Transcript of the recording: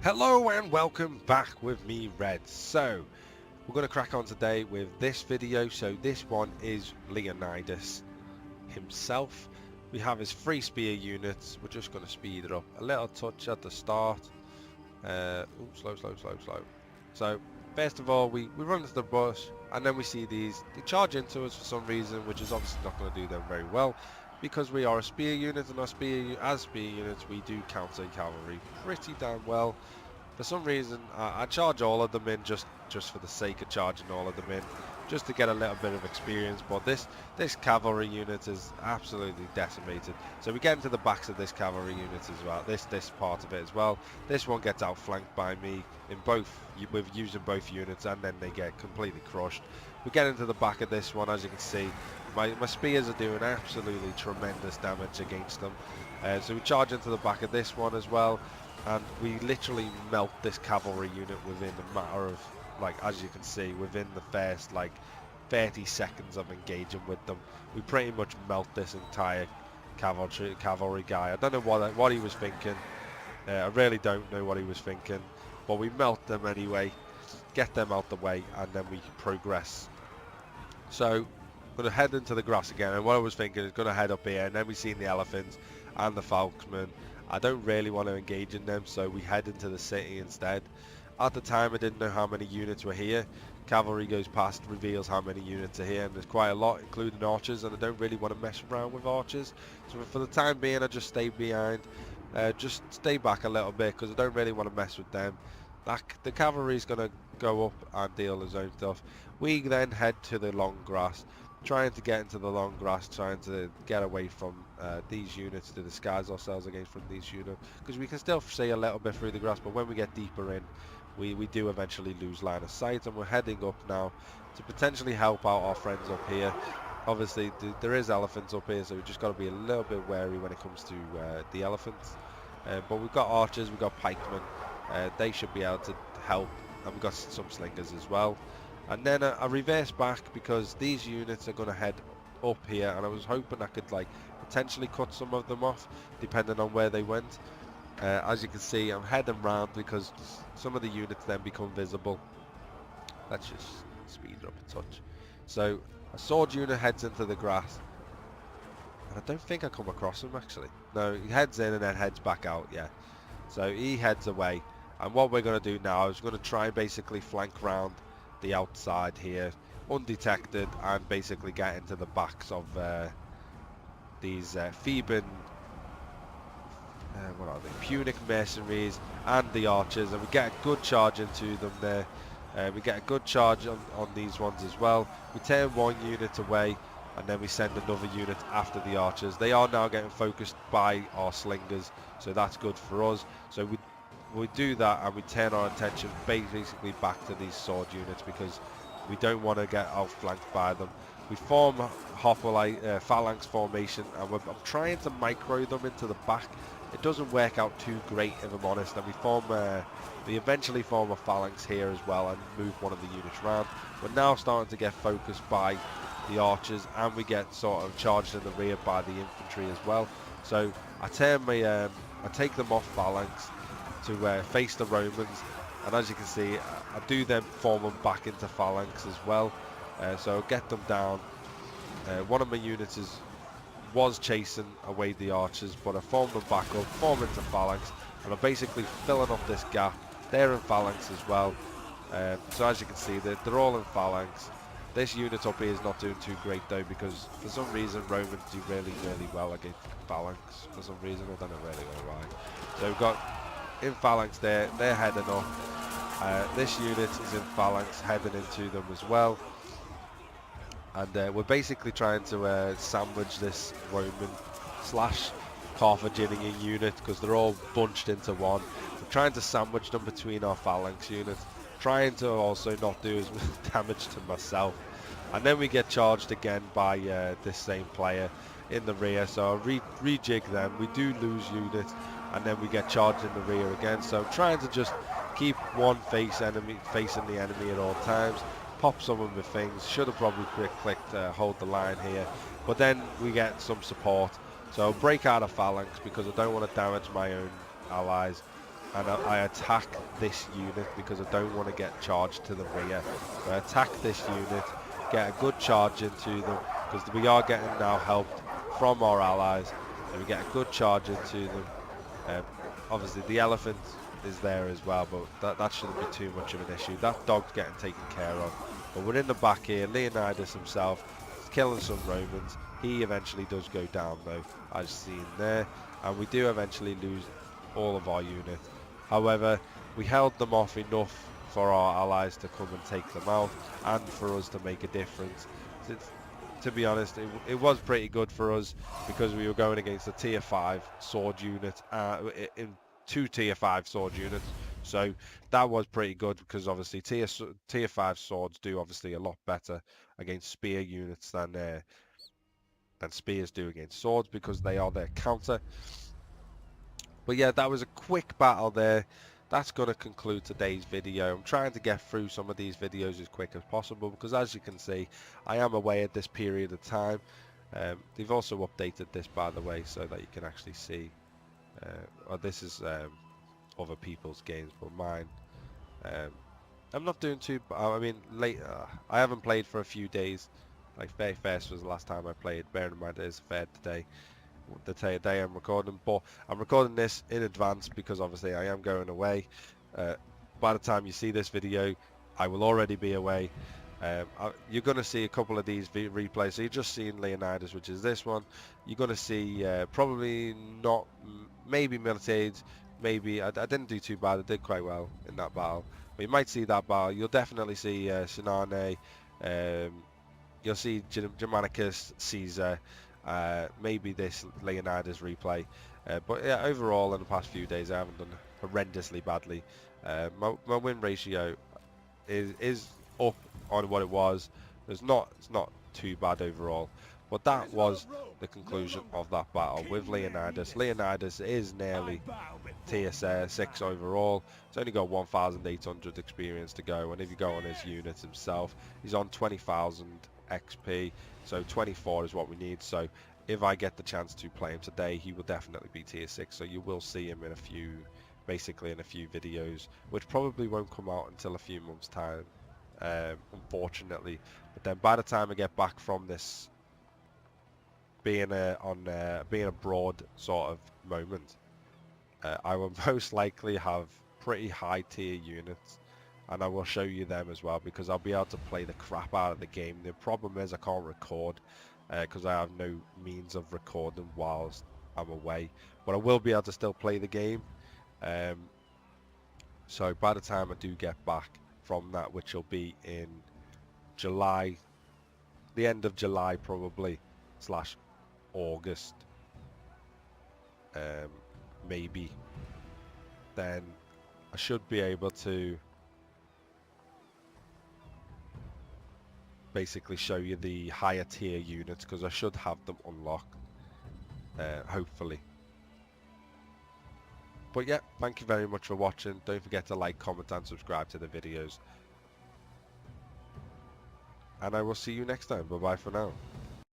Hello and welcome back with me, Red. So, we're going to crack on today with this video. So this one is Leonidas himself. We have his 3 spear units. We're just going to speed it up a little touch at the start. Slow. So, first of all, we run into the bush, and then we see these. They charge into us for some reason, which is obviously not going to do them very well. Because we are a spear unit, and as spear units, we do counter cavalry pretty damn well. For some reason, I charge all of them in just for the sake of charging all of them in, just to get a little bit of experience. But this cavalry unit is absolutely decimated. So we get into the backs of this cavalry unit as well. This part of it as well. This one gets outflanked by me in both with using both units, and then they get completely crushed. We get into the back of this one, as you can see. My spears are doing absolutely tremendous damage against them. So we charge into the back of this one as well. And we literally melt this cavalry unit within a matter of, like, as you can see, within the first, like, 30 seconds of engaging with them. We pretty much melt this entire cavalry guy. I don't know what he was thinking. I really don't know what he was thinking. But we melt them anyway, get them out the way, and then we progress. So, I'm going to head into the grass again, and what I was thinking is going to head up here, and then we've seen the elephants and the falconsmen. I don't really want to engage in them, so we head into the city instead. At the time, I didn't know how many units were here. Cavalry goes past, reveals how many units are here, and there's quite a lot, including archers, and I don't really want to mess around with archers. So for the time being, I just stay behind. Just stay back a little bit, because I don't really want to mess with them. The cavalry's going to go up and deal his own stuff. We then head to the long grass, trying to get into the long grass, trying to get away from these units, to disguise ourselves against from these units, because we can still see a little bit through the grass, but when we get deeper in, we do eventually lose line of sight, and we're heading up now to potentially help out our friends up here. Obviously there is elephants up here, so we've just got to be a little bit wary when it comes to the elephants, but we've got archers, we've got pikemen. They should be able to help, and we've got some slingers as well. And then I reverse back because these units are going to head up here, and I was hoping I could like potentially cut some of them off depending on where they went. As you can see, I'm heading round because some of the units then become visible. Let's just speed it up a touch. So a sword unit heads into the grass, and I don't think I come across him actually. No, he heads in and then heads back out, yeah. So he heads away, and what we're going to do now is we're going to try and basically flank round the outside here undetected and basically get into the backs of these Theban what are they, Punic mercenaries and the archers, and we get a good charge into them there. We get a good charge on these ones as well. We turn one unit away, and then we send another unit after the archers. They are now getting focused by our slingers, so that's good for us. So we do that, and we turn our attention basically back to these sword units because we don't want to get outflanked by them. We form phalanx formation, and I'm trying to micro them into the back. It doesn't work out too great, if I'm honest, and we eventually form a phalanx here as well and move one of the units round. We're now starting to get focused by the archers, and we get sort of charged in the rear by the infantry as well. So I take them off phalanx to face the Romans, and as you can see, I do then form them back into phalanx as well. So get them down. One of my units was chasing away the archers, but I formed them back up, form into phalanx, and I'm basically filling up this gap. They're in phalanx as well. So as you can see, they're all in phalanx. This unit up here is not doing too great though, because for some reason Romans do really well against phalanx. For some reason, I don't really know why. So we've got in phalanx there, they're heading up. This unit is in phalanx heading into them as well. And we're basically trying to sandwich this Roman / Carthaginian unit because they're all bunched into one. We're trying to sandwich them between our phalanx units, trying to also not do as much damage to myself. And then we get charged again by this same player in the rear, so I rejig them. We do lose units, and then we get charged in the rear again. So I'm trying to just keep one facing the enemy at all times. Pop some of the things. Should have probably clicked hold the line here, but then we get some support. So break out of phalanx because I don't want to damage my own allies, and I attack this unit because I don't want to get charged to the rear. So I attack this unit, get a good charge into them, because we are getting now help from our allies, so we get a good charge into them. Obviously the elephant is there as well, but that shouldn't be too much of an issue. That dog's getting taken care of. But we're in the back here. Leonidas himself is killing some Romans. He eventually does go down though, as seen there, and we do eventually lose all of our unit. However, we held them off enough for our allies to come and take them out, and for us to make a difference. To be honest, it was pretty good for us, because we were going against a tier 5 sword unit, in 2 tier 5 sword units. So that was pretty good, because obviously tier 5 swords do obviously a lot better against spear units than spears do against swords, because they are their counter. But yeah, that was a quick battle there. That's going to conclude today's video. I'm trying to get through some of these videos as quick as possible, because as you can see, I am away at this period of time. They've also updated this, by the way, so that you can actually see. This is other people's games, but mine. I'm not doing too. I mean, I haven't played for a few days. Like Fair First was the last time I played. Bearing in mind it is fair today. The day I'm recording, but I'm recording this in advance because obviously I am going away. By the time you see this video, I will already be away. You're going to see a couple of these replays. So you're just seeing Leonidas, which is this one. You're going to see probably not, maybe Militades, maybe I didn't do too bad. I did quite well in that battle. But you might see that battle. You'll definitely see Sinane. You'll see Germanicus, Caesar. Maybe this Leonidas replay, but yeah, overall in the past few days I haven't done horrendously badly. My win ratio is up on what it was. It's not too bad overall, but that was the conclusion of that battle with Leonidas. Leonidas is nearly tier 6 overall. It's only got 1,800 experience to go, and if you go on his unit himself, he's on 20,000 XP, so 24 is what we need. So if I get the chance to play him today, he will definitely be tier 6, so you will see him in a few videos, which probably won't come out until a few months time, unfortunately. But then by the time I get back from this being a broad sort of moment, I will most likely have pretty high tier units, and I will show you them as well, because I'll be able to play the crap out of the game. The problem is I can't record, because I have no means of recording whilst I'm away, but I will be able to still play the game. So by the time I do get back from that, which will be in July, the end of July probably, / August, maybe, then I should be able to basically show you the higher tier units, because I should have them unlocked, hopefully. But yeah, thank you very much for watching. Don't forget to like, comment and subscribe to the videos, and I will see you next time. Bye bye for now.